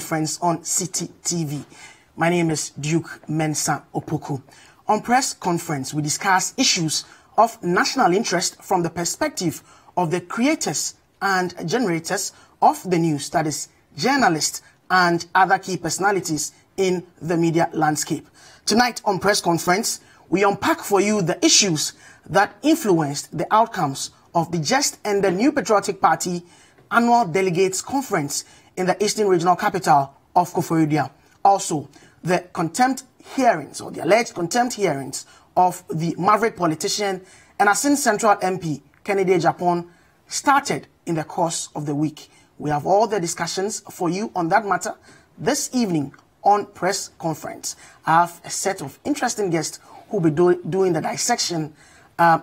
conference on City TV. My name is Duke Mensah Opoku. On press conference, we discuss issues of national interest from the perspective of the creators and generators of the news, that is, journalists and other key personalities in the media landscape. Tonight on press conference, we unpack for you the issues that influenced the outcomes of the just ended New Patriotic Party annual delegates conference in the Eastern Regional Capital of Koforidua. Also, the contempt hearings, or the alleged contempt hearings, of the maverick politician and Asin Central MP Kennedy Japan started in the course of the week. We have all the discussions for you on that matter this evening on press conference. I have a set of interesting guests who will be doing the dissection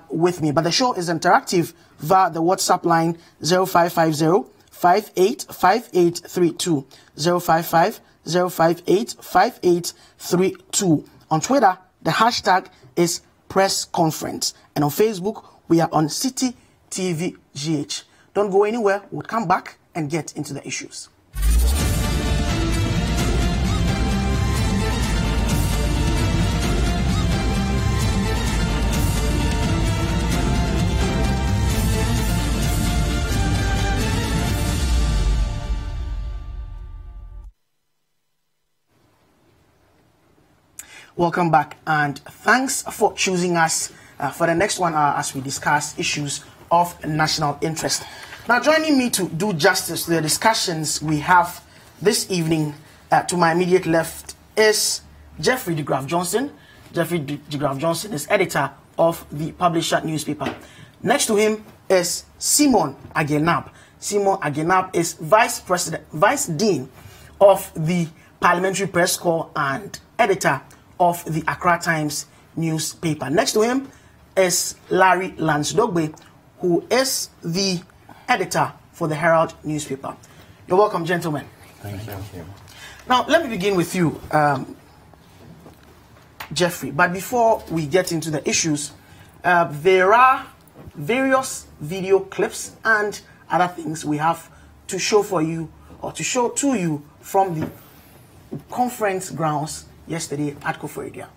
with me. But the show is interactive via the WhatsApp line 0550-585832, 055-058-5832. On Twitter, the hashtag is press conference. And on Facebook, we are on City TV GH. Don't go anywhere. We'll come back and get into the issues. Welcome back, and thanks for choosing us for the next 1 hour as we discuss issues of national interest. Now, joining me to do justice to the discussions we have this evening, to my immediate left, is Jeffrey de Graaf Johnson. Jeffrey de Graaf Johnson is editor of the Publisher newspaper. Next to him is Simon Agenab. Simon Agenab is Vice Dean of the Parliamentary Press Corps and editor of the Accra Times newspaper. Next to him is Larry Lansdogbe, who is the editor for the Herald newspaper. You're welcome, gentlemen. Thank you. Now, let me begin with you, Jeffrey. But before we get into the issues, there are various video clips and other things we have to show for you, or to show to you, from the conference grounds yesterday at Koforidua.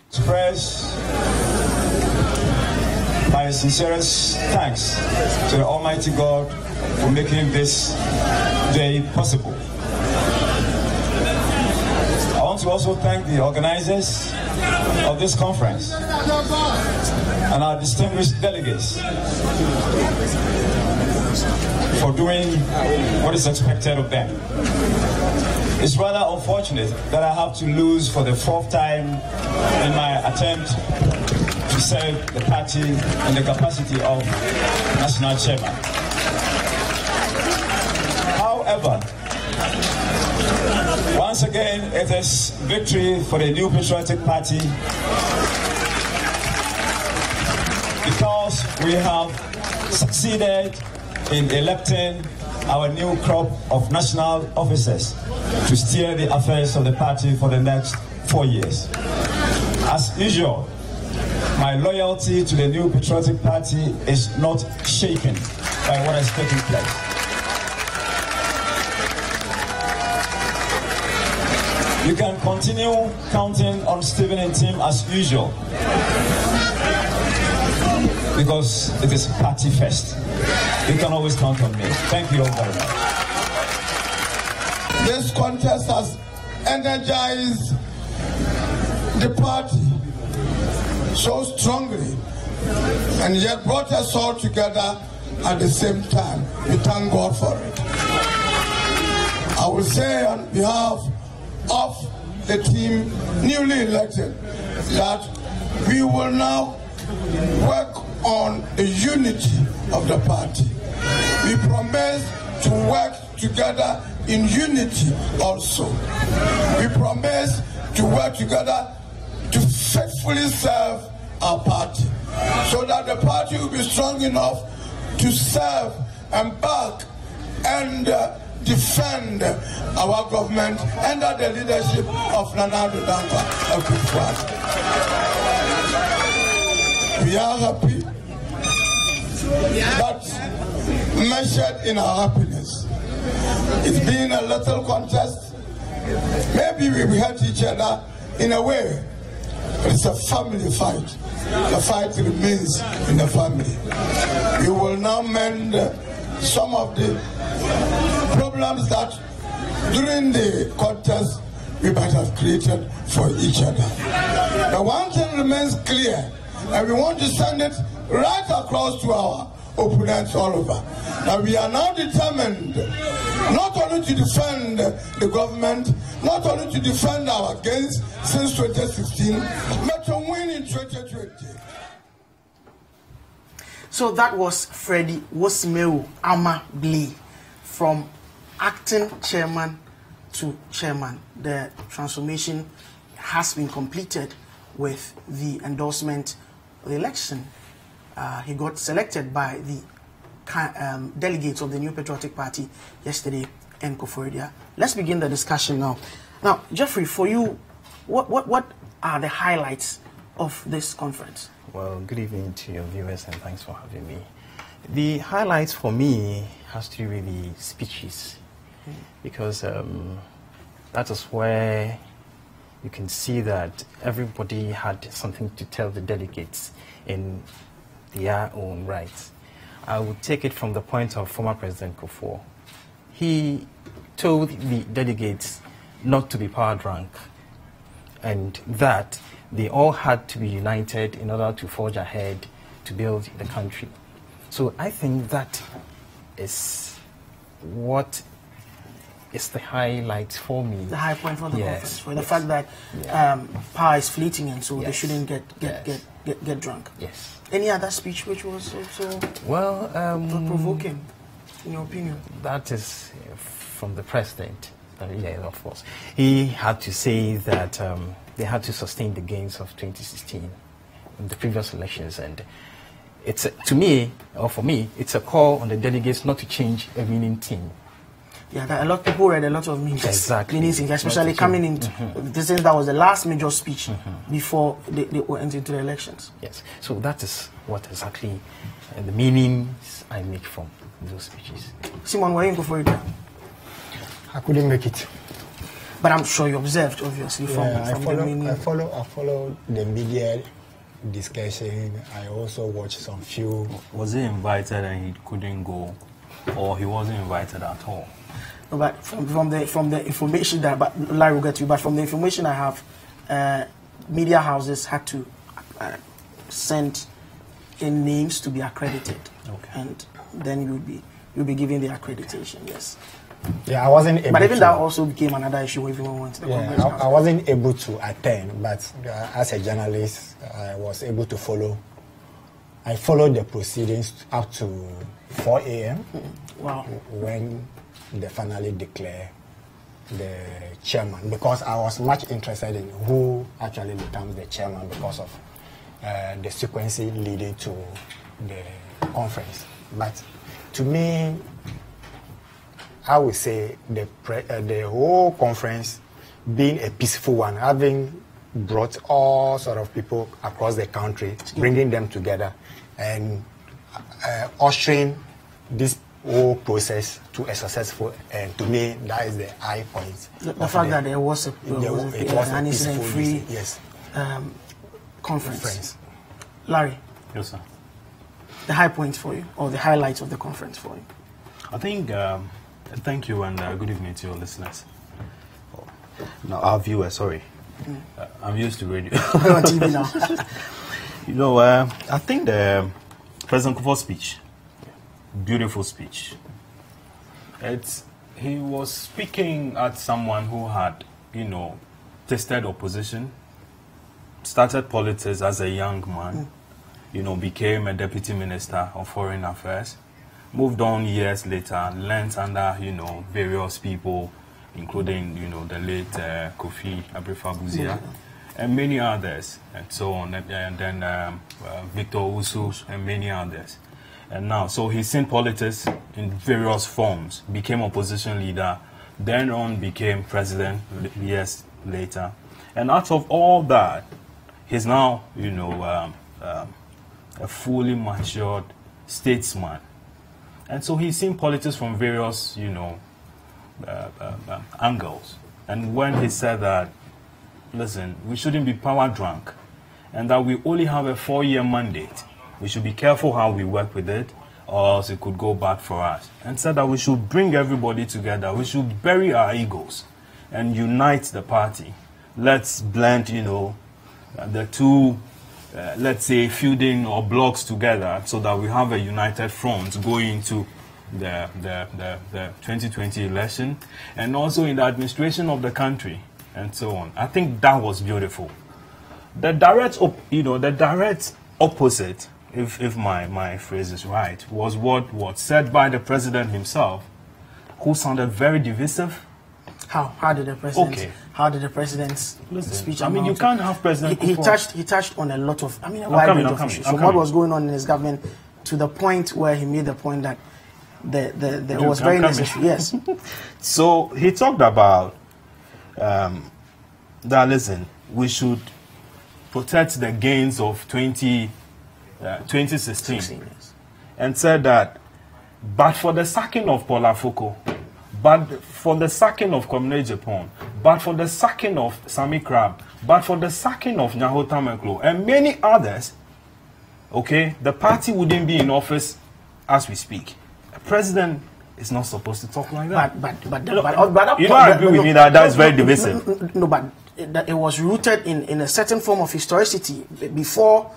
Express my sincerest thanks to the Almighty God for making this day possible. I want to also thank the organizers of this conference and our distinguished delegates for doing what is expected of them. It's rather unfortunate that I have to lose for the 4th time in my attempt to serve the party in the capacity of national chairman. However, once again, it is victory for the New Patriotic Party, because we have succeeded in electing our new crop of national officers to steer the affairs of the party for the next 4 years. As usual, my loyalty to the New Patriotic Party is not shaken by what has taken place. You can continue counting on Stephen and Tim as usual, because it is party first. You can always count on me. Thank you all very much. This contest has energized the party so strongly, and yet brought us all together at the same time. We thank God for it. I will say on behalf of the team newly elected that we will now work on the unity of the party. We promise to work together in unity also. We promise to work together to faithfully serve our party, so that the party will be strong enough to serve and back and defend our government under the leadership of Nana Danka Akufo-Addo. We are happy that measured in our happiness. It's been a little contest. Maybe we hurt each other in a way, but it's a family fight. The fight remains in the family. We will now mend some of the problems that during the contest we might have created for each other. The one thing remains clear, and we want to send it right across to our opponents all over. Now we are now determined not only to defend the government, not only to defend our gains since 2016, but to win in 2020. So that was Freddie Wosimeu Ama-Blee, from acting chairman to chairman. The transformation has been completed with the endorsement of the election. He got selected by the delegates of the New Patriotic Party yesterday in Koforidua. Let's begin the discussion now. Now, Jeffrey, for you, what are the highlights of this conference? Well, good evening to your viewers and thanks for having me. The highlights for me has to do with the speeches, because that is where you can see that everybody had something to tell the delegates in their own rights. I would take it from the point of former President Kufuor. He told the delegates not to be power drunk, and that they all had to be united in order to forge ahead to build the country. So I think that is what is the highlight for me. The high point for the conference, for the fact that power is fleeting, and so they shouldn't get drunk. Yes. Any other speech which was also provoking, in your opinion? That is from the president. Yeah, of course. He had to say that they had to sustain the gains of 2016 in the previous elections, and it's to me, or for me, it's a call on the delegates not to change a winning team. Yeah, a lot of people read a lot of meanings, especially coming into this. That was the last major speech before they went into the elections. Yes, so that is what exactly the meanings I make from those speeches. Simon, were you in for it? I couldn't make it, but I'm sure you observed, obviously, from the meaning. I follow the media discussion. I also watched some few. Was he invited and he couldn't go, or he wasn't invited at all? No, but from the information that, but Larry will get to you. But from the information I have, media houses had to send in names to be accredited, and then you'll be given the accreditation. Yes. Yeah, I wasn't able. But even that also became another issue. Everyone went to the conference. I wasn't able to attend, but as a journalist, I was able to follow. I followed the proceedings up to 4 a.m. Wow. When they finally declared the chairman, because I was much interested in who actually becomes the chairman because of the sequence leading to the conference. But to me, I would say the whole conference being a peaceful one, having brought all sort of people across the country, bringing them together, and ushering this whole process to a successful end. To me, that is the high point. The fact that there was a free conference. Larry? Yes, sir. The high points for you, or the highlights of the conference for you? I think, thank you, and good evening to your listeners. No, our viewers, sorry. I'm used to radio. We're on TV now. You know, I think the President Kufuor's speech, beautiful speech. He was speaking at someone who had, tasted opposition, started politics as a young man, became a deputy minister of foreign affairs, moved on years later, learned under, various people, including, the late Kofi Abrifabuzia, and many others, and so on, and then Victor Usu, and many others. And now, so he's seen politics in various forms, became opposition leader, then on became president years later. And out of all that, he's now, a fully matured statesman. And so he's seen politics from various, angles. And when he said that, listen, we shouldn't be power drunk, and that we only have a 4-year mandate, we should be careful how we work with it, or else it could go bad for us. And said that we should bring everybody together, we should bury our egos and unite the party. Let's blend, the two, let's say, feuding or blocks together so that we have a united front going into the 2020 election and also in the administration of the country and so on. I think that was beautiful. The direct opposite, if my phrase is right, was what was said by the president himself, who sounded very divisive. How did the president? Okay. How did the president's speech? I mean, you can't have president. He touched on a lot of. I mean, a wide range of issues. So what was going on in his government, to the point where he made the point that it was very necessary. Yes. So he talked about that. Listen, we should protect the gains of 2016, yes. And said that, but for the sacking of Paul Afoko, but for the sacking of Kwame Japan, but for the sacking of Sammy Crab, but for the sacking of Nyaho Tamaklo, and many others, okay, the party wouldn't be in office as we speak. The president is not supposed to talk like that. But you don't agree with me that is very divisive. No, but that it was rooted in a certain form of historicity. Before,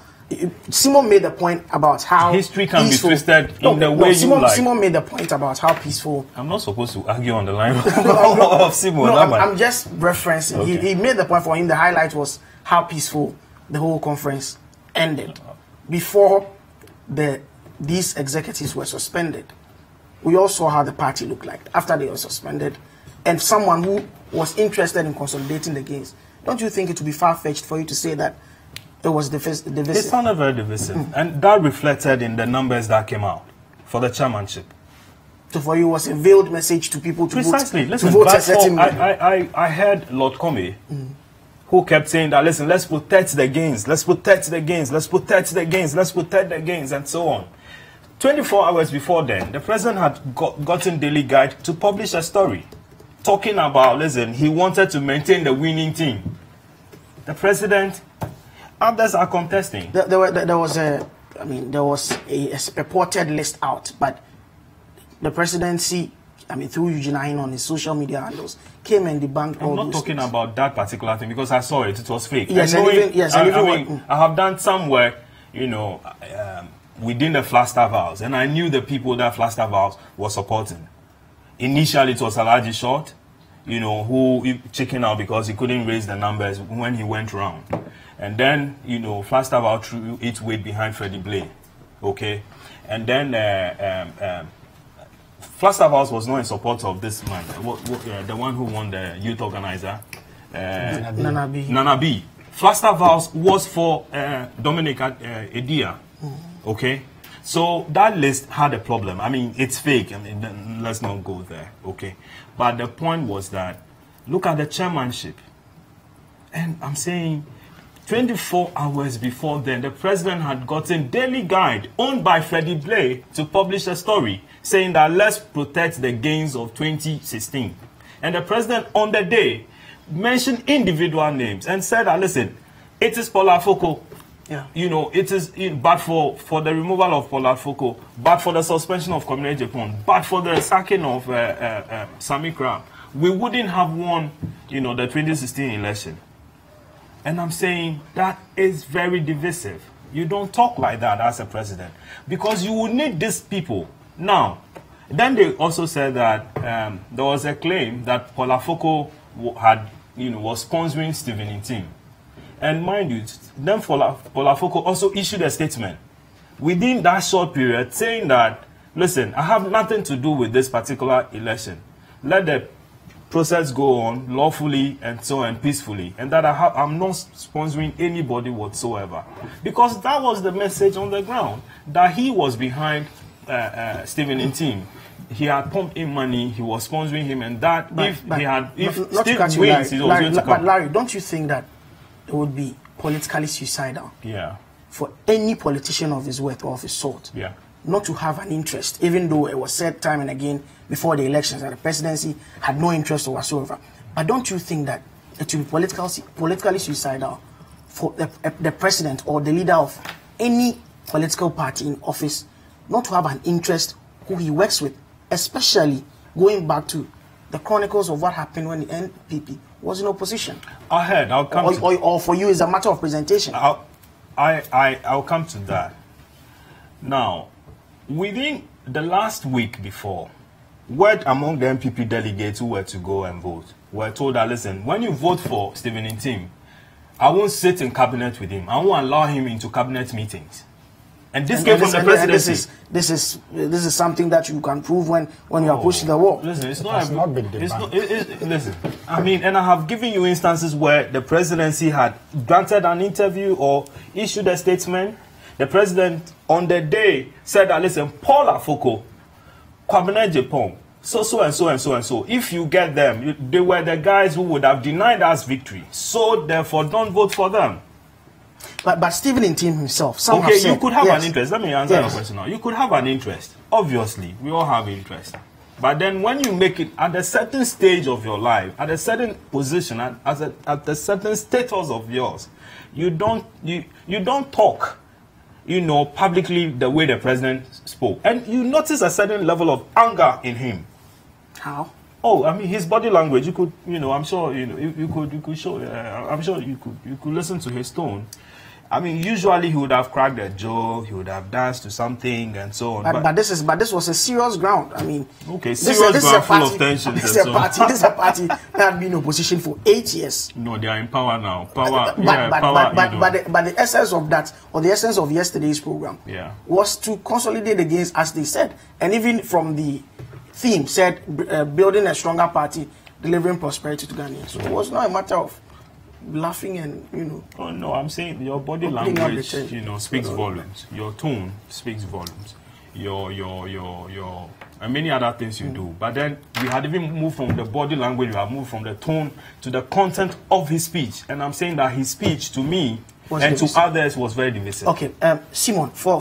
Simon made the point about how history can be twisted in the way you like. Simon made the point about how peaceful. I'm not supposed to argue on the line of Simon. No, I'm just referencing. Okay. He made the point for him. The highlight was how peaceful the whole conference ended before these executives were suspended. We all saw how the party looked like after they were suspended, and someone who was interested in consolidating the gains. Don't you think it would be far-fetched for you to say that it was divisive? It sounded very divisive, and that reflected in the numbers that came out for the chairmanship. So for you, it was a veiled message to people to precisely. vote. Listen, to vote a certain I heard Lord Comey, who kept saying that, listen, let's protect the gains, let's protect the gains, let's protect the gains, let's protect the gains, and so on. 24 hours before then, the president had gotten Daily Guide to publish a story talking about, listen, he wanted to maintain the winning team. The president, others are contesting. There was a purported list out, but the presidency, through Eugene Ahin on his social media handles, came and debunked all those things. I'm not talking about that particular thing because I saw it. It was fake. Yes, I have done some work, within the Flaster Vowels, and I knew the people that Flaster Vowels was supporting. Initially, it was Alaji Short, who chickened out because he couldn't raise the numbers when he went round. And then, Flaster Vowels threw its weight behind Freddie Blay, okay? And then Flaster Vowels was not in support of this man, the one who won the youth organizer, Nana B. Flaster Vowels was for Dominic Edia. Okay, so that list had a problem. It's fake. Let's not go there. Okay, but the point was that look at the chairmanship, and I'm saying 24 hours before then, the president had gotten Daily Guide, owned by Freddie Blay, to publish a story saying that let's protect the gains of 2016, and the president on the day mentioned individual names and said that, listen, it is Paul Afoko. Yeah. It is bad for the removal of Paul Afoko, but for the suspension of Kwame Japan, but for the sacking of Sammy Crab, we wouldn't have won, the 2016 election. And I'm saying that is very divisive. You don't talk like that as a president because you will need these people. Now, then they also said that there was a claim that Paul Afoko had, was sponsoring Stephen Ntim. And mind you, then Paul Afoko also issued a statement within that short period saying that, listen, I have nothing to do with this particular election. Let the process go on lawfully and so on, peacefully, and that I'm not sponsoring anybody whatsoever. Because that was the message on the ground, that he was behind Stephen Ntim. He had pumped in money, he was sponsoring him, and that if Steve wins, he's going to come. But Larry, don't you think that it would be politically suicidal for any politician of his worth or of his sort not to have an interest, even though it was said time and again before the elections that the presidency had no interest whatsoever. But don't you think that it will be politically suicidal for the president or the leader of any political party in office not to have an interest who he works with, especially going back to the chronicles of what happened when the NPP was in opposition? I'll come or for you, it's a matter of presentation. I'll come to that. Now, within the last week before, word among the NPP delegates who were to go and vote were told that, listen, when you vote for Stephen Ntim, I won't sit in cabinet with him. I won't allow him into cabinet meetings. And this came from the presidency. This is something that you can prove when you are pushing the wall. Listen, it's not big debate. Listen, I mean, and I have given you instances where the presidency had granted an interview or issued a statement. The president on the day said that, listen, Paul Afoko, Kwabena Japan, so and so. If you get them, they were the guys who would have denied us victory. So therefore, don't vote for them. But Stephen Ntim himself, okay, you could have an interest. Let me answer your question now. You could have an interest. Obviously, we all have interest. But then when you make it at a certain stage of your life, at a certain position, at a certain status of yours, you don't talk, publicly the way the president spoke. And you notice a certain level of anger in him. How? Oh, I mean, his body language, you could, I'm sure, you could show, I'm sure you could listen to his tone. I mean, usually he would have cracked a joke, he would have danced to something and so on. But this was a serious ground. I mean, okay, serious ground full of tensions. This is a party that had been in opposition for 8 years. No, they are in power now. But the essence of that, or the essence of yesterday's program, was to consolidate against, as they said, and even from the theme said, building a stronger party, delivering prosperity to Ghanaians. So it was not a matter of laughing and Oh no, I'm saying your body language, speaks volumes. Your tone speaks volumes. Your and many other things you do. But then we had even moved from the body language. We have moved from the tone to the content of his speech. And I'm saying that his speech to me and to others was very divisive. Okay, Simon, for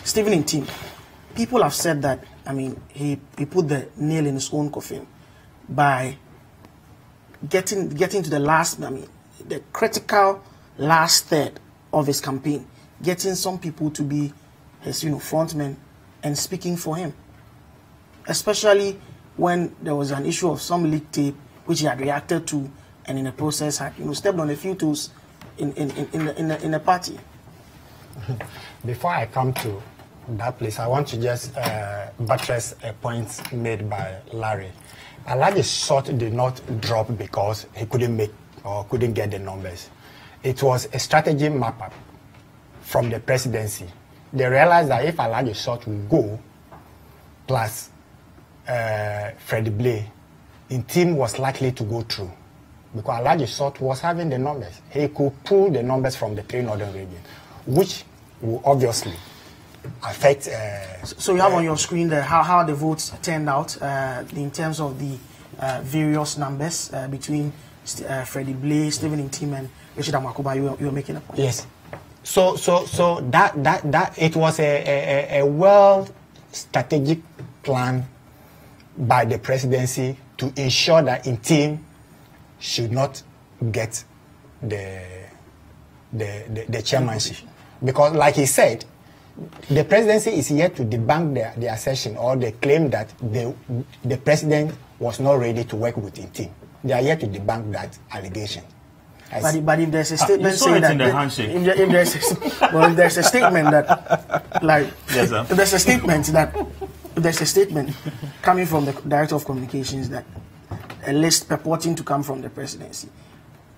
Stephen Ntim, people have said that, I mean, he put the nail in his own coffin by getting to the last, I mean, the critical last third of his campaign, getting some people to be his, frontmen and speaking for him. Especially when there was an issue of some leaked tape which he had reacted to, and in the process had, stepped on a few toes in the party. Before I come to that place, I want to just buttress a point made by Larry. Alhaji's shot did not drop because he couldn't make or couldn't get the numbers. It was a strategy map-up from the presidency. They realized that if Alhaji's shot would go, plus Freddie Blay, Ntim was likely to go through. Because Alhaji's shot was having the numbers. He could pull the numbers from the 3 northern regions, which will obviously affect... so you have on your screen there how the votes turned out in terms of the various numbers between Freddie Blay, Stephen Ntim, and Richard Amakoba. You were making a point. Yes. So that it was a well strategic plan by the presidency to ensure that Ntim should not get the chairmanship, because, like he said, the presidency is yet to debunk the assertion or the claim that the president was not ready to work with Ntim. They are yet to debunk that allegation. But if there's a statement saying that, if there's a statement that, like, yes, sir. if there's a statement coming from the Director of Communications that a list purporting to come from the presidency,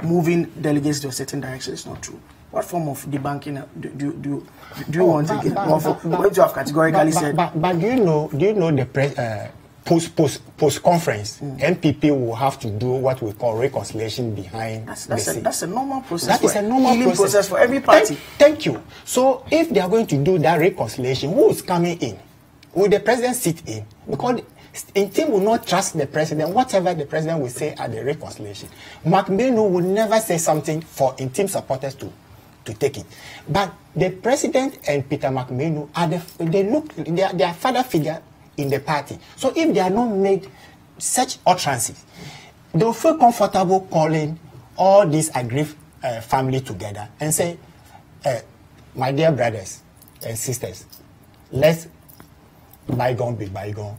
moving delegates to a certain direction is not true. What form of debunking do you want to get? What you have categorically said? But do you know the post conference, NPP will have to do what we call reconciliation behind the scene. That's a normal process. That is a normal process for every party. Thank you. So if they are going to do that reconciliation, who is coming in? Will the president sit in? Because Ntim will not trust the president, whatever the president will say at the reconciliation. Mark Beno will never say something for Ntim supporters to to take it. But the president and Peter McMahon they are father figure in the party. So if they are not made such utterances, they will feel comfortable calling all these aggrieved family together and say, my dear brothers and sisters, let's bygone be bygone.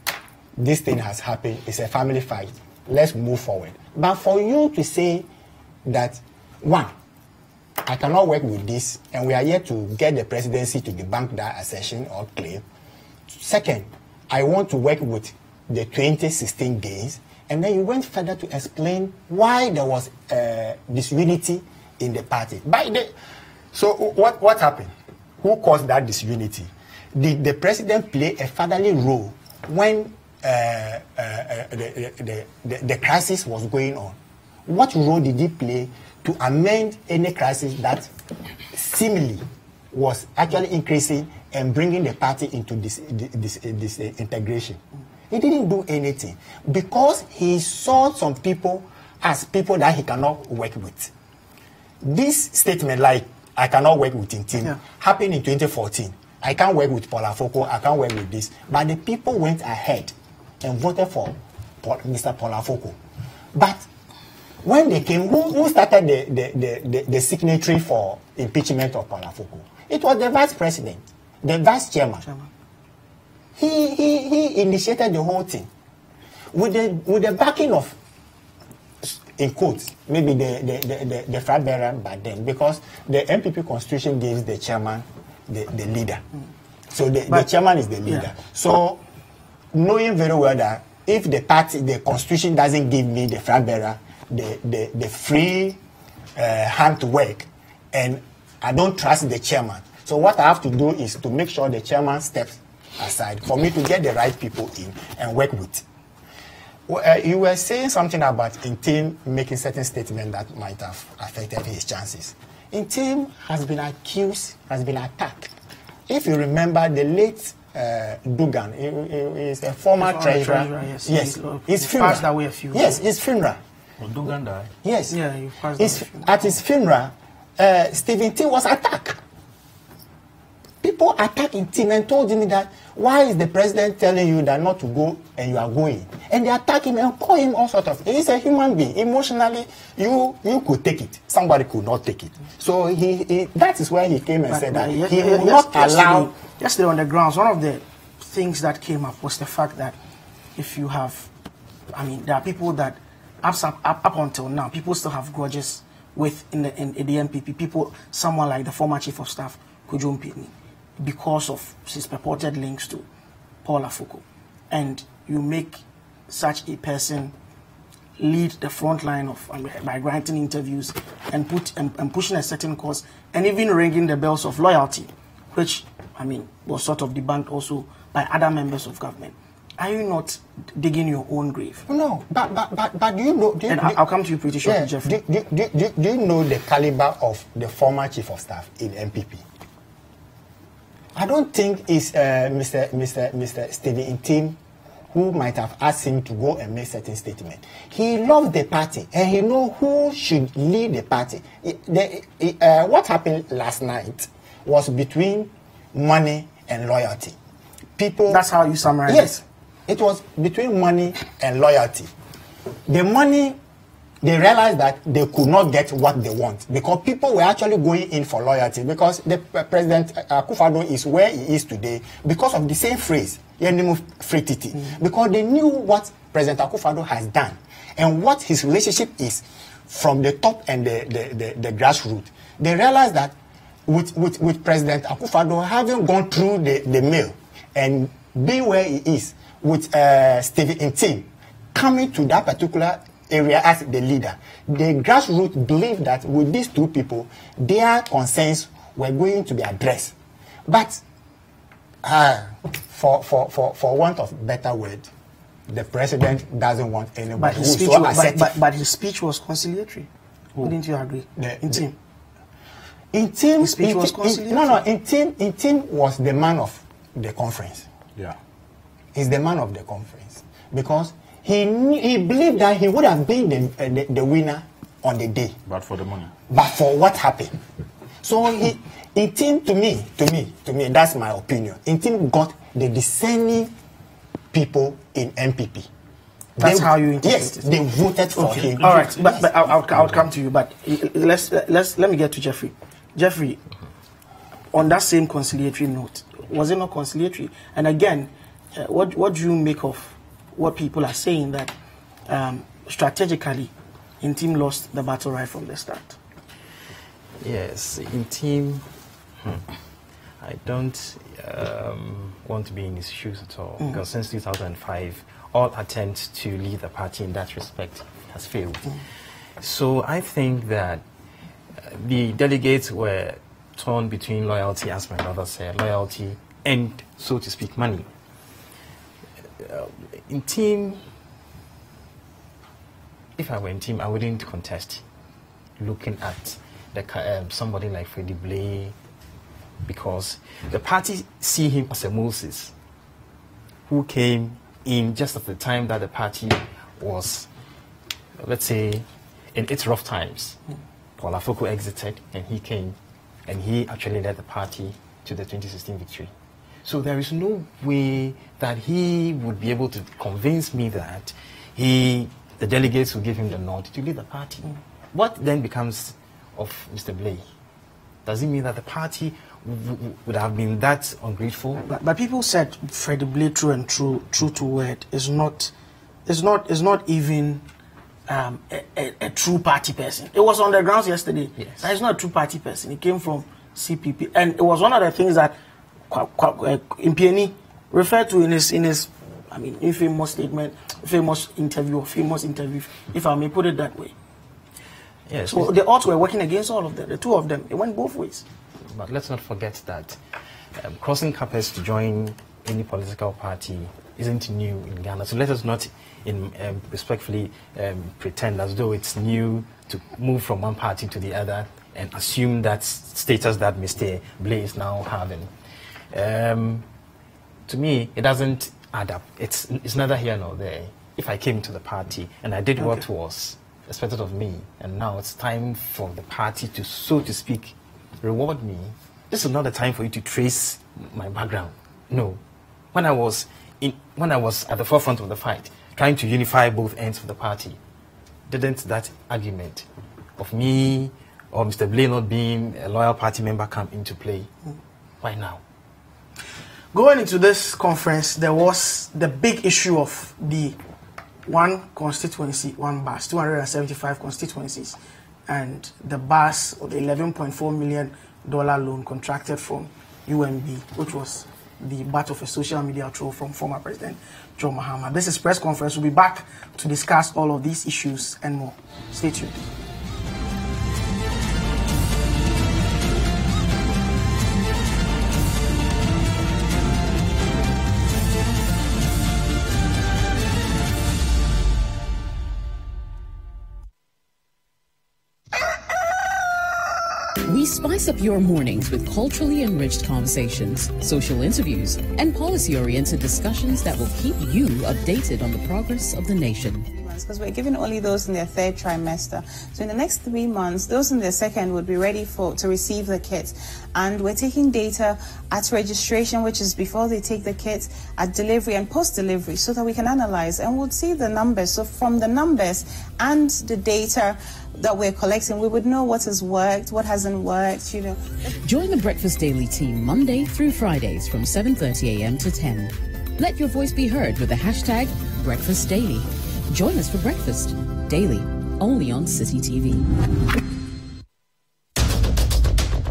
This thing has happened. It's a family fight. Let's move forward. But for you to say that, one, I cannot work with this, and we are yet to get the presidency to debunk that assertion or claim. Second, I want to work with the 2016 gains, and then you went further to explain why there was disunity in the party. So what happened? Who caused that disunity? Did the president play a fatherly role when the crisis was going on? What role did he play to amend any crisis that seemingly was actually increasing and bringing the party into this integration? He didn't do anything because he saw some people as people that he cannot work with. This statement, like, I cannot work with Intim, happened in 2014. I can't work with Paul Afoko, I can't work with this. But the people went ahead and voted for Mr. Paul Afoko. But when they came, who started the signatory for impeachment of Paul Afoko? It was the vice president, the vice chairman. He initiated the whole thing with the backing of, in quotes, maybe the flag bearer back then, because the MPP constitution gives the chairman the leader. So the chairman is the leader. Yeah. So knowing very well that if the party, the constitution doesn't give me the flag bearer the free hand to work, and I don't trust the chairman. So what I have to do is to make sure the chairman steps aside for me to get the right people in and work with. You were saying something about Intim making certain statements that might have affected his chances. Intim has been accused, has been attacked. If you remember, the late Dugan is a former treasurer. Yes, his funeral. Passed away a few. Yes, his funeral. Well, Dugan died. Yes, yeah, he passed away. At his funeral, Stephen T was attacked. People attacked Intim and told him that, why is the president telling you that not to go and you are going? And they attack him and call him all sorts of. He's a human being. Emotionally, you could take it. Somebody could not take it. So that is where he came and said that he will not allow. Yesterday on the grounds, one of the things that came up was the fact that if you have, I mean, there are people that up until now, people still have grudges with in the MPP. People, someone like the former chief of staff, Kojo Mpini, because of his purported links to Paul Afoko. And you make such a person lead the front line of by granting interviews and pushing a certain cause and even ringing the bells of loyalty, which, I mean, was sort of debunked also by other members of government. Are you not digging your own grave? No, but do you know? I'll come to you pretty shortly, Jeffrey. Do you know the caliber of the former chief of staff in MPP? I don't think it's Mr. Stephen Intim who might have asked him to go and make certain statement. He loves the party and he knows who should lead the party. What happened last night was between money and loyalty. People. That's how you summarize it? Yes, it was between money and loyalty. The money, they realized that they could not get what they want because people were actually going in for loyalty because the President Akufo-Addo is where he is today because of the same phrase, because they knew what President Akufo-Addo has done and what his relationship is from the top and the grassroots. They realized that with President Akufo-Addo having gone through the mill and being where he is with Stephen Intim coming to that particular area as the leader, the grassroots believed that with these two people, their concerns were going to be addressed. But for want of better word, the president doesn't want anybody who is so assertive. But his speech was conciliatory. Wouldn't you agree? Intim his speech was conciliatory. Intim was the man of the conference. Yeah, he's the man of the conference because he believed that he would have been the winner on the day. but for the money. But for what happened? So Intim, to me, that's my opinion. Intim got the discerning people in MPP. That's how you interpret yes, it. they voted for him. All right, but I'll come to you. But let me get to Jeffrey. Jeffrey, on that same conciliatory note, was it not conciliatory? And again, what do you make of what people are saying that strategically, Intim lost the battle right from the start? Yes, Intim, I don't want to be in his shoes at all, because since 2005, all attempts to lead the party in that respect has failed. So I think that the delegates were torn between loyalty, as my brother said, loyalty and, so to speak, money. Intim, if I were in team, I wouldn't contest looking at somebody like Freddie Blay, because the party see him as a Moses who came in just at the time that the party was, let's say, in its rough times. Paul Opoku exited and he came, and he actually led the party to the 2016 victory. So there is no way that he would be able to convince me that the delegates will give him the nod to lead the party. What then becomes of Mr. Blay? Does it mean that the party would have been that ungrateful? But people said Freddie Blay, true to word, is not even a true party person. It was on the grounds yesterday. Yes. He's not a true party person. He came from CPP, and it was one of the things that Impiani referred to in his infamous statement, famous interview, if I may put it that way. Yes. So the odds were working against all of them. The two of them, it went both ways. But let's not forget that crossing carpets to join any political party isn't new in Ghana. So let us not respectfully pretend as though it's new to move from one party to the other and assume that status that Mr. Blay is now having. To me, it doesn't add up. It's neither here nor there. If I came to the party and I did what was expected of me, and now it's time for the party to, so to speak, reward me, this is not the time for you to trace my background. No. When I was at the forefront of the fight, trying to unify both ends of the party, didn't that argument of me or Mr. Blay not being a loyal party member come into play? Why now? Going into this conference, there was the big issue of the one constituency, one bus, 275 constituencies, and the bus of the $11.4 million loan contracted from UMB, which was the butt of a social media troll from former President John Mahama. This is press conference. We'll be back to discuss all of these issues and more. Stay tuned. We spice up your mornings with culturally enriched conversations, social interviews, and policy-oriented discussions that will keep you updated on the progress of the nation. Because we're giving only those in their third trimester. So in the next 3 months, those in their second would be ready to receive the kits. And we're taking data at registration, which is before they take the kits, at delivery and post-delivery, so that we can analyze and we'll see the numbers. So from the numbers and the data that we're collecting, we would know what has worked, what hasn't worked, you know. Join the Breakfast Daily team Monday through Fridays from 7:30 a.m. to 10. Let your voice be heard with the hashtag Breakfast Daily. Join us for breakfast daily, only on City TV.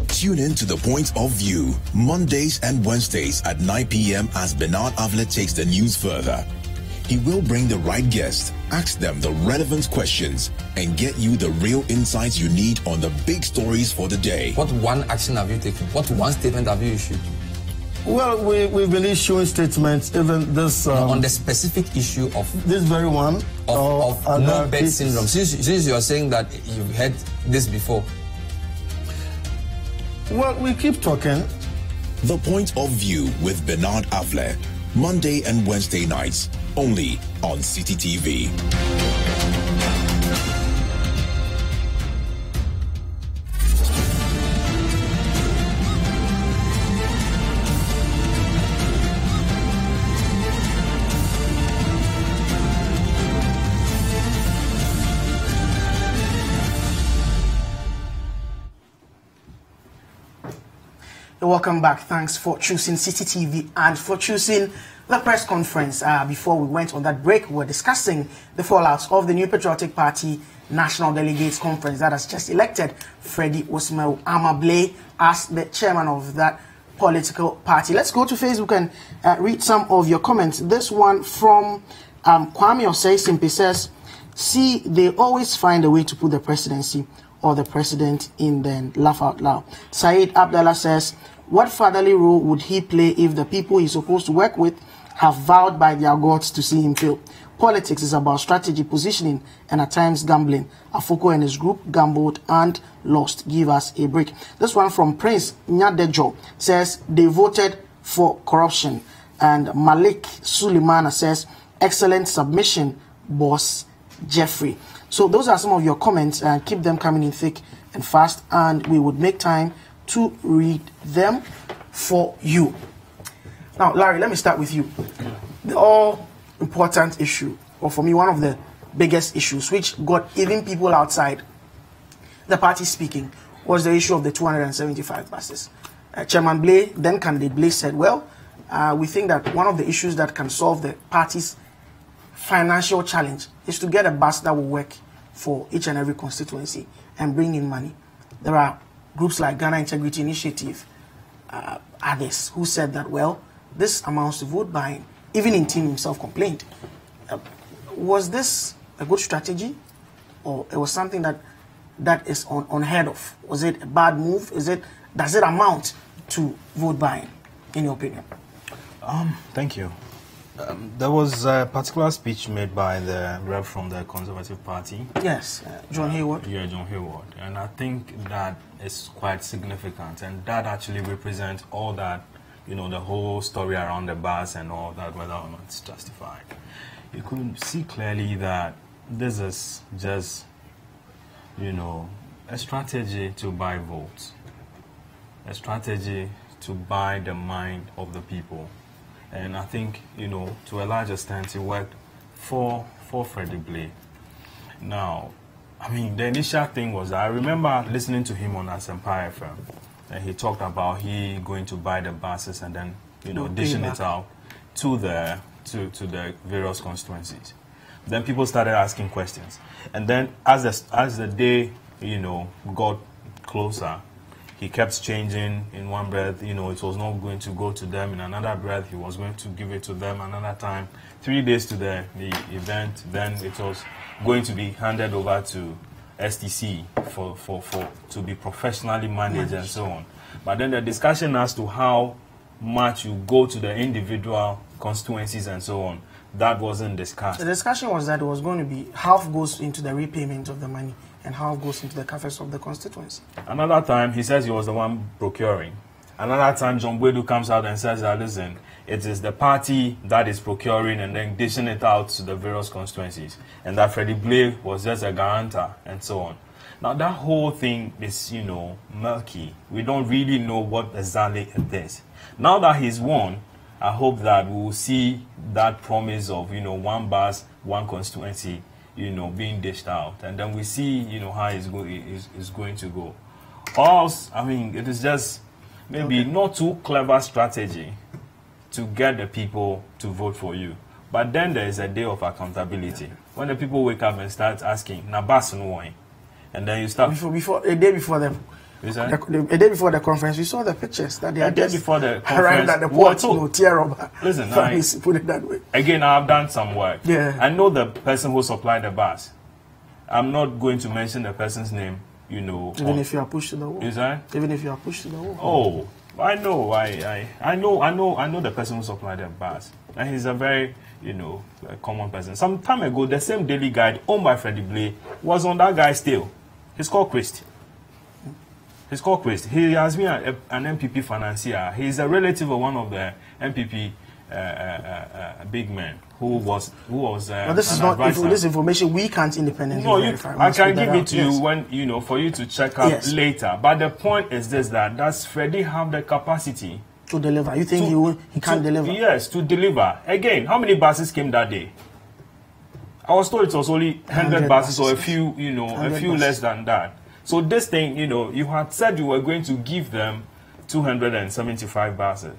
Tune in to The Point of View, Mondays and Wednesdays at 9 p.m. as Bernard Avlet takes the news further. He will bring the right guest, ask them the relevant questions, and get you the real insights you need on the big stories for the day. What one action have you taken? What one statement have you issued? Well, we've been issuing statements, even this... on the specific issue of... This very one. Of no bed syndrome. Since you're saying that you've heard this before. Well, we keep talking. The Point of View with Bernard Avlet, Monday and Wednesday nights, only on City TV. Welcome back. Thanks for choosing CCTV and for choosing the press conference. Before we went on that break, we were discussing the fallout of the New Patriotic Party National Delegates Conference that has just elected Freddie Osmel Amable as the chairman of that political party. Let's go to Facebook and read some of your comments. This one from Kwame Osei Simpe says, see, they always find a way to put the presidency or the president in, then laugh out loud. Saeed Abdallah says, what fatherly role would he play if the people he's supposed to work with have vowed by their gods to see him fail? Politics is about strategy, positioning, and at times gambling. Afoko and his group gambled and lost. Give us a break. This one from Prince Nyadejo says they voted for corruption. And Malik Suleimana says, excellent submission, boss Jeffrey. So those are some of your comments, and keep them coming in thick and fast, and we would make time to read them for you. Now, Larry, let me start with you. The all-important issue, or for me, one of the biggest issues, which got even people outside the party speaking, was the issue of the 275 buses. Chairman Blay, then candidate Blay, said, well, we think that one of the issues that can solve the party's financial challenge is to get a bus that will work for each and every constituency and bring in money. There are groups like Ghana Integrity Initiative, others, who said that, well, this amounts to vote buying. Even Intim himself complained. Was this a good strategy, or it was something that is unheard of? Was it a bad move? Does it amount to vote buying, in your opinion? Thank you. There was a particular speech made by the rep from the Conservative Party. Yes, John Hayward. Yeah, John Hayward. And I think that is quite significant. And that actually represents all that, you know, the whole story around the bus and all that, whether or not it's justified. You could see clearly that this is just, you know, a strategy to buy votes. A strategy to buy the mind of the people. And I think, you know, to a large extent, it worked for Freddie Blay. Now, I mean, the initial thing was, I remember listening to him on Asempa FM, and he talked about he going to buy the buses and then, you know, dishing it out to the various constituencies. Then people started asking questions, and then as the day, you know, got closer, he kept changing. In one breath, you know, it was not going to go to them. In another breath, he was going to give it to them another time. 3 days to the event, then it was going to be handed over to STC to be professionally managed and so on. But then the discussion as to how much you go to the individual constituencies and so on, that wasn't discussed. The discussion was that it was going to be half goes into the repayment of the money and half goes into the coffers of the constituency. Another time, he says he was the one procuring. Another time, John Boydu comes out and says that, listen, it is the party that is procuring and then dishing it out to the various constituencies. And that Freddie Blay was just a guarantor and so on. Now, that whole thing is, you know, murky. We don't really know what exactly it is. Now that he's won, I hope that we will see that promise of, you know, one bus, one constituency, you know, being dished out, and then we see, you know, how it's going to go. Or else, I mean, it is just maybe not too clever strategy to get the people to vote for you. But then there is a day of accountability when the people wake up and start asking, "Nabas no wine," and then you start a day before the conference. We saw the pictures that they had just before the conference arrived at the port. No, tear up. Listen, put it that way. Again, I've done some work. Yeah. I know the person who supplied the bus. I'm not going to mention the person's name, you know. Even if you are pushed to the wall. Is that? Even if you are pushed to the wall. Oh, I know. I know the person who supplied the bus. And he's a very, you know, a common person. Some time ago, the same daily guide owned by Freddie Blay was on that guy's tail. He's called Christ. He's called Christ. He has been an MPP financier. He's a relative of one of the MPP big men who was. But this is not this information we can't independently verify. I can give it to you when, you know, for you to check out later. But the point is this: that does Freddie have the capacity to deliver? You think he can't deliver? Yes, to deliver. Again, how many buses came that day? I was told it was only 100 buses or a few, you know, a few less than that. So this thing, you know, you had said you were going to give them 275 buses.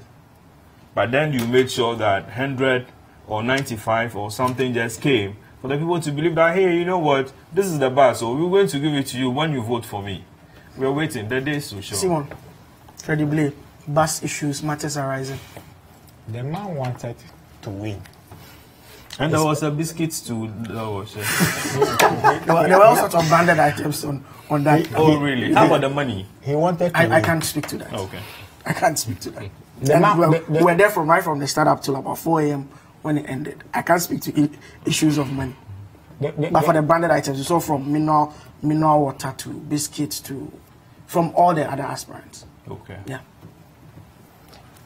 But then you made sure that 100 or 95 or something just came for the people to believe that, hey, you know what, this is the bus, so we're going to give it to you when you vote for me. We're waiting. The days to show. Simon, credibly, bus issues, matters arising. The man wanted to win. And there was a biscuit to there were all sorts of branded items on that. Oh, really? How about the money? He wanted to win. I can't speak to that. Okay. I can't speak to that. We were there right from the start up till about 4 a.m. when it ended. I can't speak to issues of money. But for the branded items, you saw from mineral water to biscuits to from all the other aspirants. Okay. Yeah.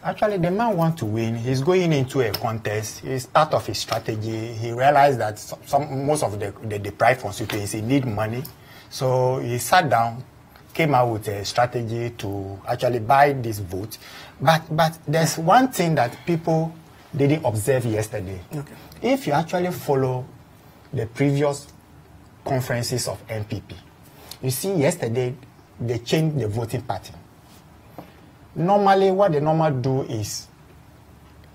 Actually, the man wants to win. He's going into a contest. It's part of his strategy. He realized that most of the deprived constituency need money. So he sat down, came out with a strategy to actually buy this vote. But there's one thing that people didn't observe yesterday. Okay. If you actually follow the previous conferences of MPP, you see yesterday they changed the voting pattern. Normally, what they normally do is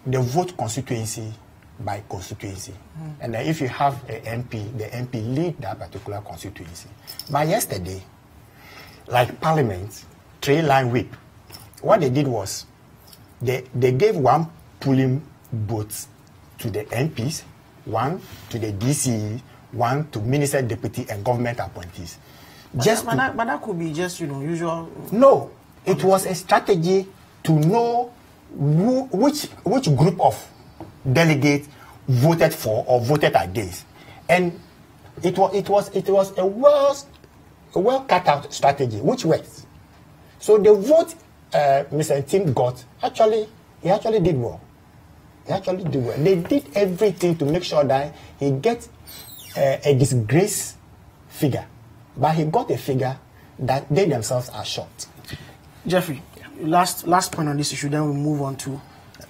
they vote constituency by constituency. And then if you have an MP, the MP lead that particular constituency. But yesterday, like Parliament, 3-line whip, what they did was they gave one polling booth to the MPs, one to the DCE, one to minister, deputy, and government appointees. But that could be just, usual. No. It was a strategy to know which group of delegates voted for or voted against, and it was a well cut out strategy which works. So the vote Mr. Tim got he actually did well. They did everything to make sure that he gets a disgrace figure, but he got a figure that they themselves are short. Jeffrey, last point on this issue, then we move on to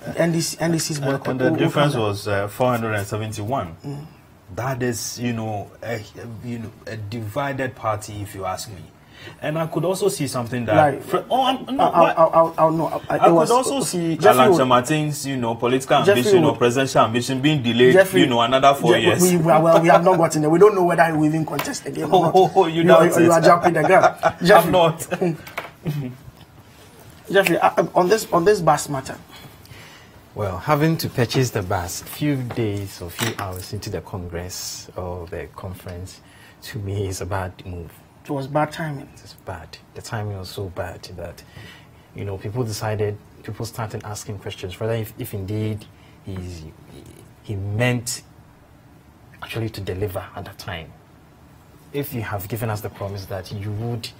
NDC's boycott. And the difference was 471. That is, a divided party, if you ask me. And I could also see something that. I could also see Alan Chamartin's, political ambition or presidential ambition being delayed, another 4 years. We have not gotten there. We don't know whether he will even contest again. You are jumping the gun. I'm not. Jeffrey, on this bus matter. Well, having to purchase the bus a few days or few hours into the Congress or the conference, to me, is a bad move. It was bad timing. It's bad. The timing was so bad that, people started asking questions whether if indeed he meant actually to deliver at that time. If you have given us the promise that you would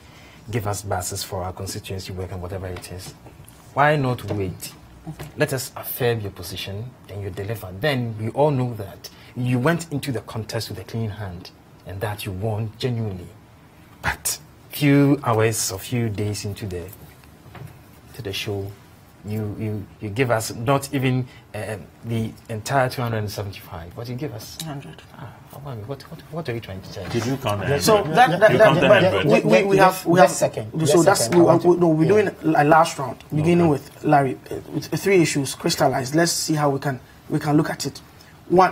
give us buses for our constituency work and whatever it is, why not wait? Let us affirm your position and you deliver. Then we all know that you went into the contest with a clean hand and that you won genuinely. But few hours or few days into the show, you give us not even the entire 275, but you give us 100. What are you trying to say? Did you count that? So we have second. So that's we're doing a last round, beginning with Larry, with 3 issues crystallized. Let's see how we can look at it.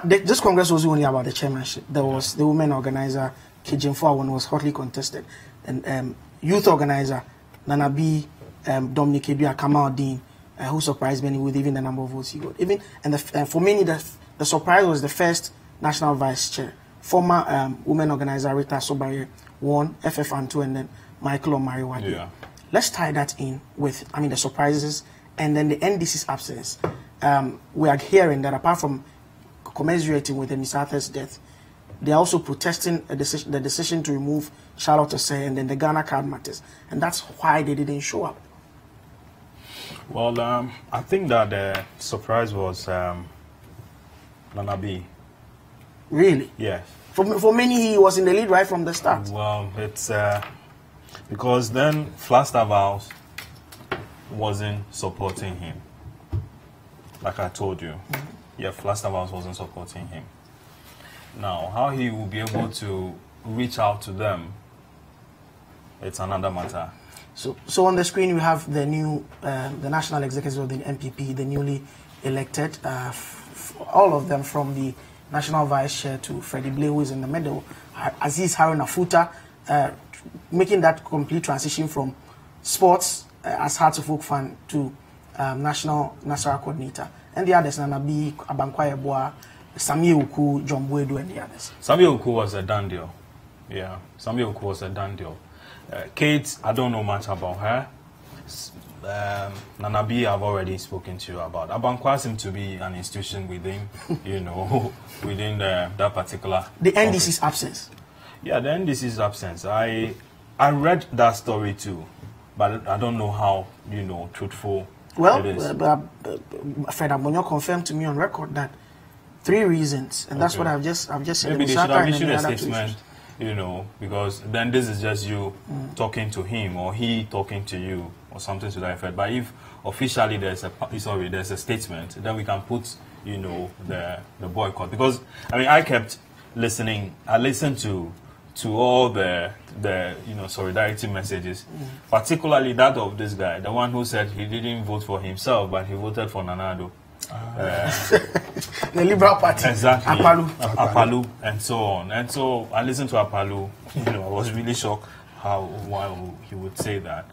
This Congress was only about the chairmanship. There was the women organizer Kijin one was hotly contested, and youth organizer Nana B, Dominic Ebia, Kamal Dean, who surprised many with even the number of votes he got. For many, the surprise was the first national vice chair, former women organizer Rita Sobaye won, FF Anto, and then Michael Omari Wadi. Yeah. Let's tie that in with the surprises and then the NDC's absence. We are hearing that apart from commiserating with Ms. Arthur's death, they are also protesting the decision to remove Charlotte Osei and then the Ghana card matters. And that's why they didn't show up. Well, I think that the surprise was Nana B. Really? Yes. For many, he was in the lead right from the start. Well, it's because then Flagstaff wasn't supporting him. Like I told you. Yeah, Flagstaff wasn't supporting him. Now, how he will be able to reach out to them, it's another matter. So on the screen we have the new, the national executive of the NPP, the newly elected, all of them from the national vice chair to Freddie Blay, who is in the middle, Aziz Haruna Futa, making that complete transition from sports as Hearts of Oak fan to national Nasara coordinator. And the others, Nanabi, Abankwaya Boa, Sami Oku, John Boedu, and the others. Sami Oku was a done deal. Yeah, Sami Oku was a done deal. Kate, I don't know much about her. Nanabi, I've already spoken to you about. Abankwaya seems to be an institution within, you know, within that particular. The NDC's absence. Yeah, the NDC's absence. I read that story too, but I don't know how, you know, truthful well, it is. Fred Abonyo confirmed to me on record that 3 reasons, and that's what I've just said. Maybe they should have issued a statement, you know, because then this is just you talking to him or he talking to you or something to that effect. But if officially there's a statement, then we can put, you know, the boycott. Because I mean, I kept listening. I listened to all the you know, solidarity messages, particularly that of this guy, the one who said he didn't vote for himself but he voted for Nanado. The Liberal Party. Exactly. Apalu, and so on. And so I listened to Apalu. You know, I was really shocked why he would say that.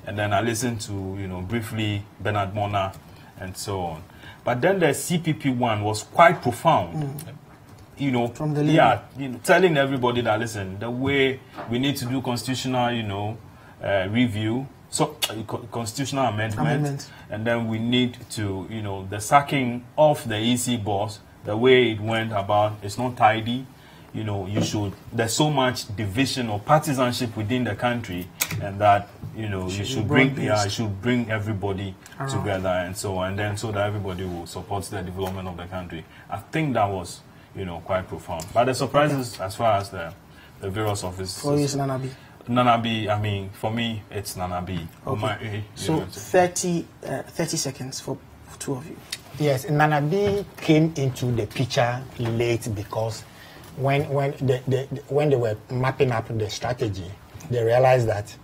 And then I listened to, you know, briefly Bernard Mona and so on. But then the CPP one was quite profound. You know, from the leader. You know, telling everybody that, listen, the way we need to do constitutional, you know, review, so constitutional amendment, and then we need to, you know, the sacking of the EC boss, the way it went about, it's not tidy. You know, there's so much division or partisanship within the country, and that, you know, you should bring everybody together and so on, and then so that everybody will support the development of the country. I think that was, you know, quite profound. But the surprises as far as the various offices. For you, it's Nanabi. Nanabi, I mean, for me, it's Nanabi. Okay. So 30 seconds for 2 of you. Yes, Nanabi came into the picture late because when they were mapping up the strategy, they realized that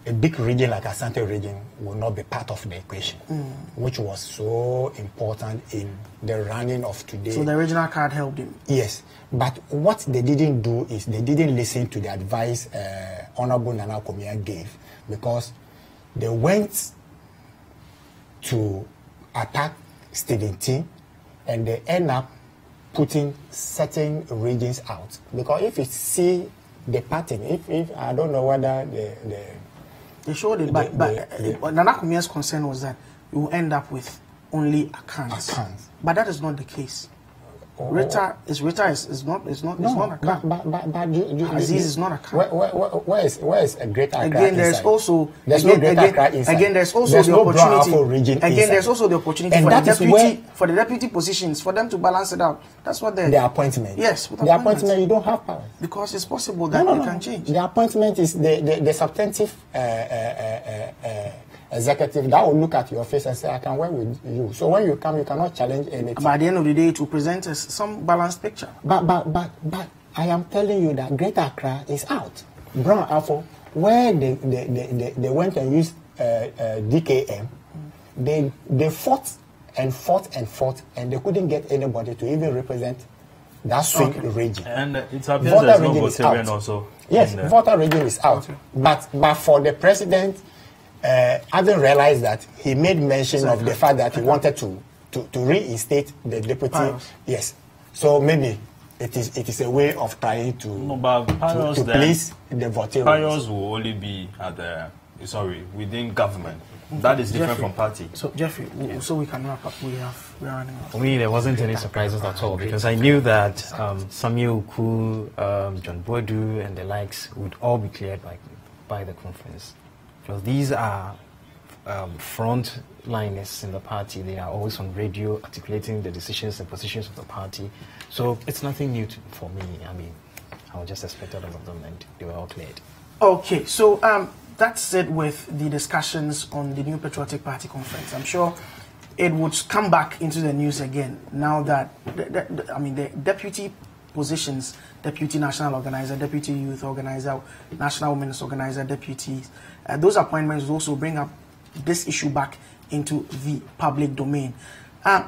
a big region like Asante region will not be part of the equation, which was so important in the running of today. So the original card helped him. Yes, but what they didn't do is they didn't listen to the advice Honorable Nana Komia gave, because they went to attack Stephen T, and they end up putting certain regions out. Because if you see the pattern, if I don't know whether they showed it, but Nana Kumia's concern was that you will end up with only Akans. But that is not the case. Rita is not Akan. But Aziz is not Akan. Where is a Greater Accra? Again, there's also no Greater Accra inside. Again, there's also there's the no opportunity. Region again, inside. there's also the opportunity for the deputy positions, for them to balance it out. That's what the appointment. Yes, the appointment you don't have power, because it's possible that it can change. The appointment is the substantive executive that will look at your face and say, I can work with you. So when you come, you cannot challenge anything. But at the end of the day, it will present us some balanced picture. But I am telling you that Greater Accra is out. Brown Afro, where they went and used DKM, they fought, and they couldn't get anybody to even represent that swing region. And it appears there's no Votarian also. Yes, voter region is out. Okay. But for the president, I didn't realize that he made mention of the fact that he wanted to reinstate the deputy. Pius. Yes. So maybe it is a way of trying to please the voters. Pius will only be at within government. That is different from party. So Jeffrey, so we can wrap up. We're running out. For me, there wasn't any surprises at all, because I knew that Samuel Oku, John Boedu, and the likes would all be cleared by the conference. Because these are frontliners in the party. They are always on radio articulating the decisions and positions of the party. So it's nothing new for me. I mean, I just expected all of them, and they were all cleared. Okay, so that's it with the discussions on the new Patriotic Party conference. I'm sure it would come back into the news again now that the deputy positions deputy national organizer, deputy youth organizer, national women's organizer, deputies. Those appointments will also bring up this issue back into the public domain.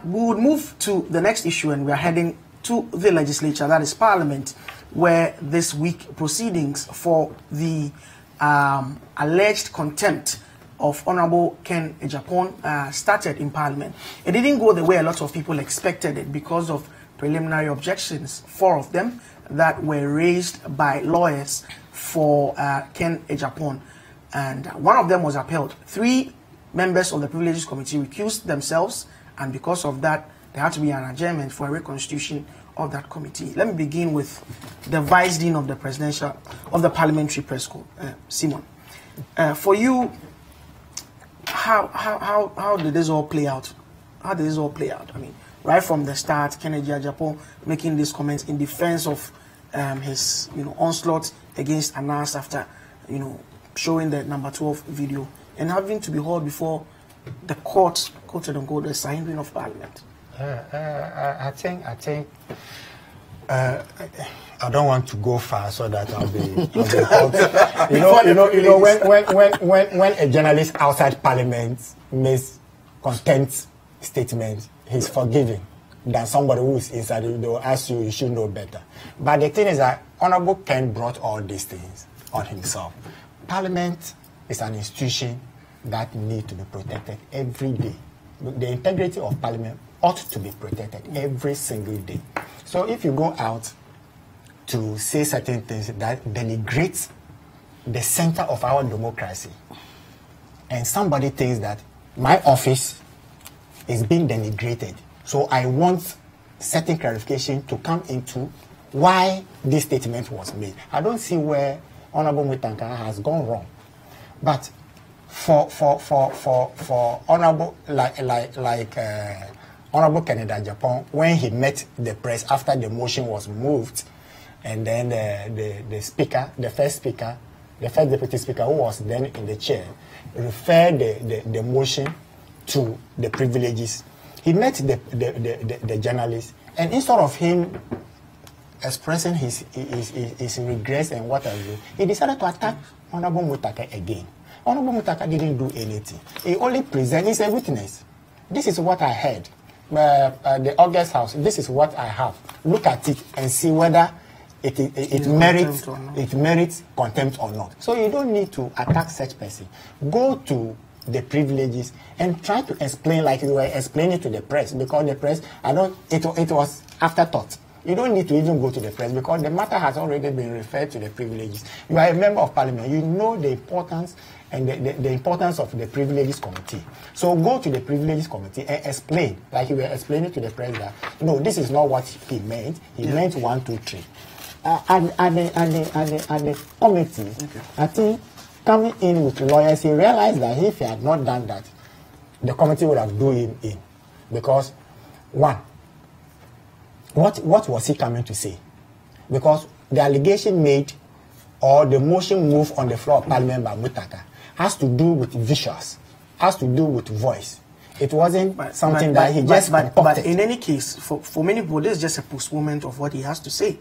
We would move to the next issue, and we are heading to the legislature, that is Parliament, where this week proceedings for the alleged contempt of Honorable Ken Ejapon started in Parliament. It didn't go the way a lot of people expected it because of preliminary objections, 4 of them, that were raised by lawyers for Ken Ejapon. And one of them was upheld. 3 members of the Privileges Committee recused themselves, and because of that, there had to be an adjournment for a reconstitution of that committee. Let me begin with the Vice Dean of the Parliamentary Press Corps, Simon. For you, how did this all play out? How did this all play out? I mean, right from the start, Ken Ejapon making these comments in defense of his onslaught against Anas after showing the number 12 video and having to be hauled before the court, quoted unquote, the signing of Parliament. I think I don't want to go far so that I'll be when a journalist outside Parliament makes contempt statements, he's forgiven than somebody who is inside. They will ask you should know better. But the thing is that Honorable Ken brought all these things on himself. Parliament is an institution that needs to be protected every day. The integrity of Parliament ought to be protected every single day. So if you go out to say certain things that denigrate the center of our democracy, and somebody thinks that my office is being denigrated, so I want certain clarification to come into why this statement was made. I don't see where Honorable Mutanka has gone wrong. But for Honorable Honorable Ken Ejapon, when he met the press after the motion was moved, and then the first deputy speaker who was then in the chair referred the motion to the privileges. He met the journalist, and instead of him expressing his regrets and what have you, he decided to attack Honorable Mutaka again. Honorable Mutaka didn't do anything. He only presented, he's a witness. This is what I heard. The August House, this is what I have. Look at it and see whether it merits contempt or not. So you don't need to attack such person. Go to the privileges and try to explain like you were explaining to the press, because the press, it was afterthought. You don't need to even go to the press because the matter has already been referred to the privileges. You are a member of Parliament. You know the importance and the importance of the Privileges Committee. So go to the Privileges Committee and explain, like you were explaining to the press, that no, this is not what he meant. He meant 1, 2, 3. And the committee, I think, coming in with lawyers, he realized that if he had not done that, the committee would have done him in. Because, one, what was he coming to say? Because the allegation made or the motion moved on the floor of Parliament by Mutaka has to do with visuals, has to do with voice. It wasn't something that he just concocted. But in any case, for many people, this is just a postponement of what he has to say.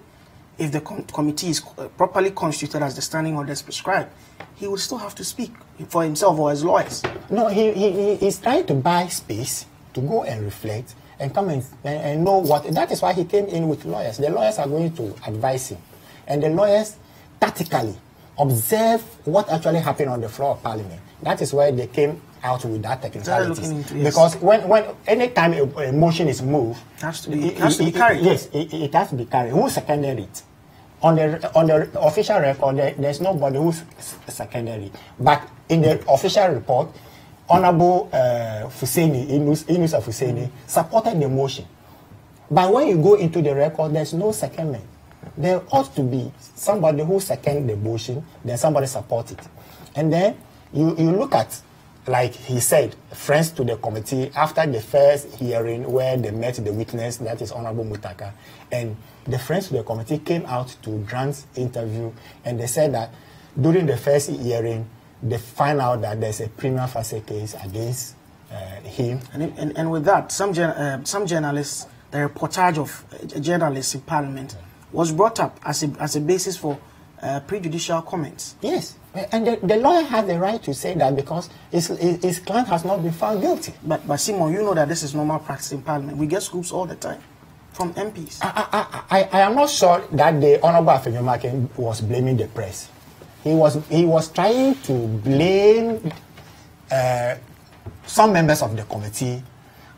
If the committee is properly constituted as the standing orders prescribed, he would still have to speak for himself or his lawyers. No, he's trying to buy space to go and reflect and come and know what. That is why he came in with lawyers. The lawyers are going to advise him. And the lawyers tactically observe what actually happened on the floor of Parliament. That is why they came out with that technicalities. Because when any time a motion is moved, it has to be carried. Yes, it has to be carried. Who seconded it? On the official record, there's nobody who's secondary. But in the official report, Honorable Inusa Fuseni supported the motion. But when you go into the record, there's no secondment. There ought to be somebody who seconded the motion, then somebody support it. And then you look at, like he said, friends to the committee after the first hearing where they met the witness, that is Honorable Mutaka, and the friends to the committee came out to grant interview, and they said that during the first hearing, they find out that there's a prima facie case against him. And with that, some journalists, the reportage of journalists in Parliament was brought up as a basis for prejudicial comments. Yes, and the lawyer has the right to say that because his client has not been found guilty. But Simon, you know that this is normal practice in Parliament. We get scoops all the time from MPs. I am not sure that the Honourable Afenyomakin was blaming the press. He was trying to blame some members of the committee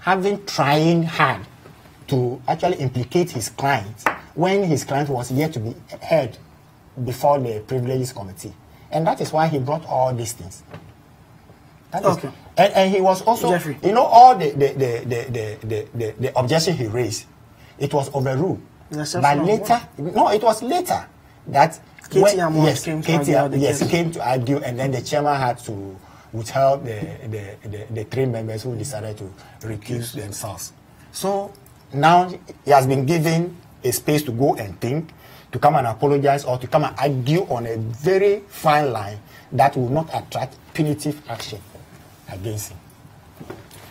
having trying hard to actually implicate his client when his client was yet to be heard before the Privileges Committee. And that is why he brought all these things. Okay. And he was also, Jeffrey. you know, all the objection he raised, it was overruled. But later, no, it was later that came to argue, and then the chairman had to withhold the 3 members who decided to recuse themselves. So now he has been given a space to go and think, to come and apologize, or to come and argue on a very fine line that will not attract punitive action against him.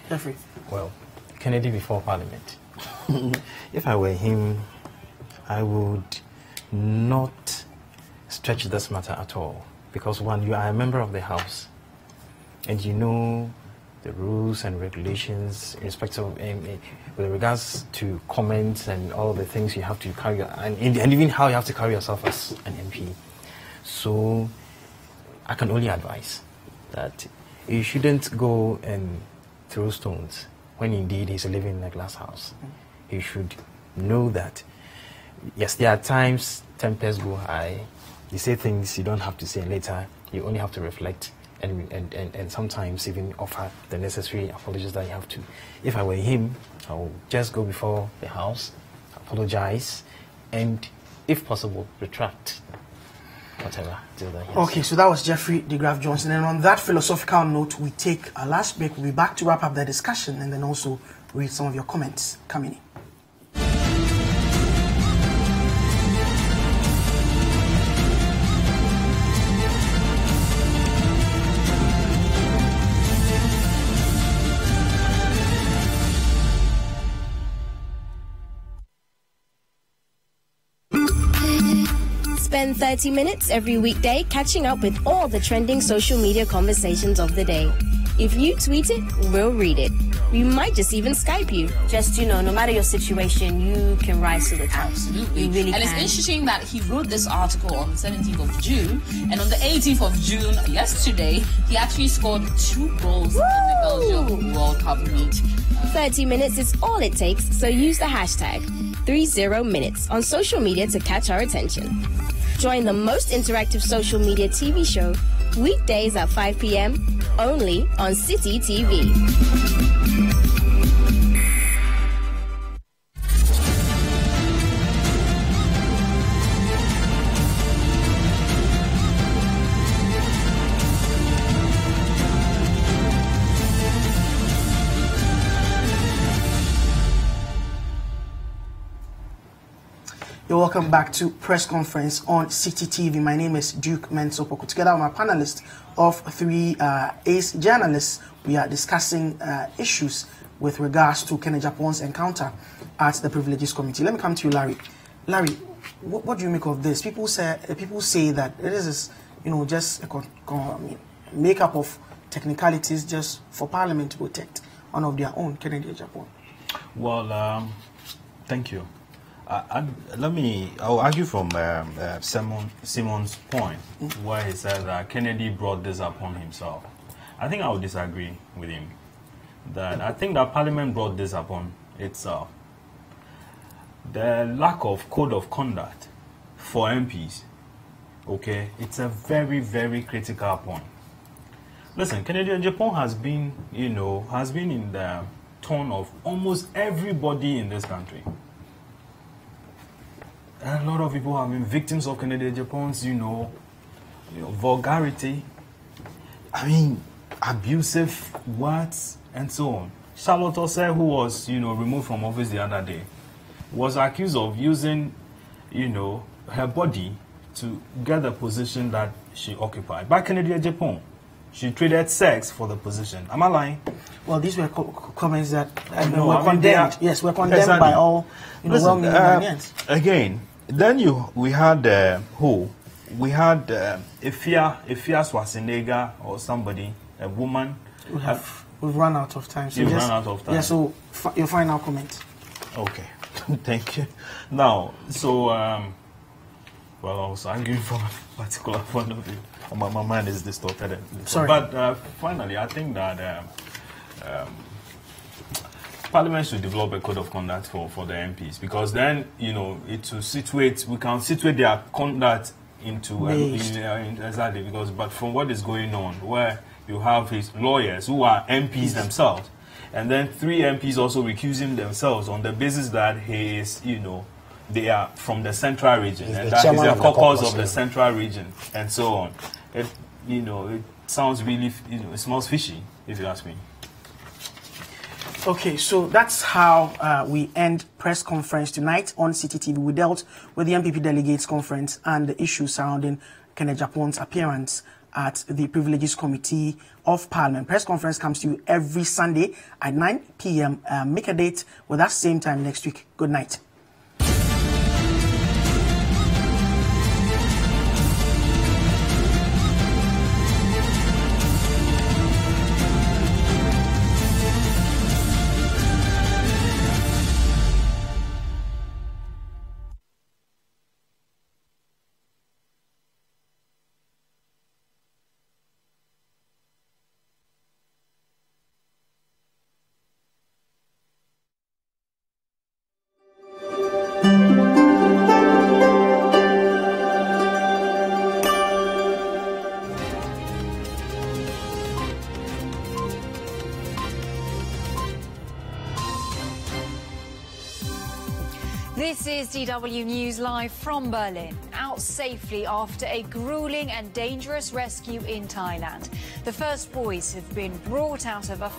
Jeffrey. Well, Kennedy before Parliament. If I were him, I would not stretch this matter at all. Because one, you are a member of the House, and you know the rules and regulations in respect of, with regards to comments and all the things you have to carry, and even how you have to carry yourself as an MP. So I can only advise that you shouldn't go and throw stones when indeed he's living in a glass house. You should know that, yes, there are times tempers go high. You say things you don't have to say later. You only have to reflect and sometimes even offer the necessary apologies that you have to. If I were him, I would just go before the House, apologize, and if possible, retract whatever. Okay, so that was Jeffrey DeGraff Johnson. And on that philosophical note, we take a last break. We'll be back to wrap up the discussion and then also read some of your comments coming in. Spend 30 minutes every weekday catching up with all the trending social media conversations of the day. If you tweet it, we'll read it. We might just even Skype you. Just, you know, no matter your situation, you can rise to the top. Absolutely. You really and can. It's interesting that he wrote this article on the 17th of June, and on the 18th of June, yesterday, he actually scored 2 goals in the Belgium World Cup meet. 30 minutes is all it takes, so use the hashtag 30minutes on social media to catch our attention. Join the most interactive social media TV show weekdays at 5 p.m. only on City TV. You're welcome back to press conference on City TV. My name is Duke Mensah Opoku. Together with my panelists of 3 ace journalists, we are discussing issues with regards to Kennedy Agyapong's encounter at the Privileges Committee. Let me come to you, Larry. Larry, what do you make of this? People say that this is, you know, just a makeup of technicalities just for Parliament to protect one of their own, Kennedy Agyapong. Well, thank you. I'll argue from Simon's point, where he said that Kennedy brought this upon himself. I think I would disagree with him. I think that Parliament brought this upon itself. The lack of code of conduct for MPs, okay, it's a very, very critical point. Listen, Kennedy Agyapong has been in the tone of almost everybody in this country. A lot of people have been victims of Kennedy Agyapong's, vulgarity, abusive words, and so on. Charlotte Osei, who was, removed from office the other day, was accused of using, her body to get the position that she occupied. By Kennedy Agyapong, she traded sex for the position. Am I lying? Well, these were comments that were condemned. Yes, were condemned by all, well-meaning Ghanaians. Again, Then we had who? We had Ifia Schwarzenegger or somebody, a woman. We've run out of time. So You've run out of time. Yeah, so your final comment. Okay, thank you. Now, so, well, I was arguing from a particular point of view. My mind is distorted. Sorry. But finally, I think that Parliament should develop a code of conduct for the MPs, because then, you know, we can situate their conduct into exactly, but from what is going on, where you have his lawyers who are MPs themselves, and then 3 MPs also recusing themselves on the basis that he is, you know, they are from the central region, and that is the caucus of the central region, and so on. It, you know, it sounds really, you know, it smells fishy, if you ask me. Okay, so that's how we end press conference tonight on CTTV. We dealt with the MPP Delegates Conference and the issues surrounding Kenneth Japon's appearance at the Privileges Committee of Parliament. Press conference comes to you every Sunday at 9 p.m. Make a date with us same time next week. Good night. This is DW News live from Berlin. Out safely after a grueling and dangerous rescue in Thailand. The first boys have been brought out of a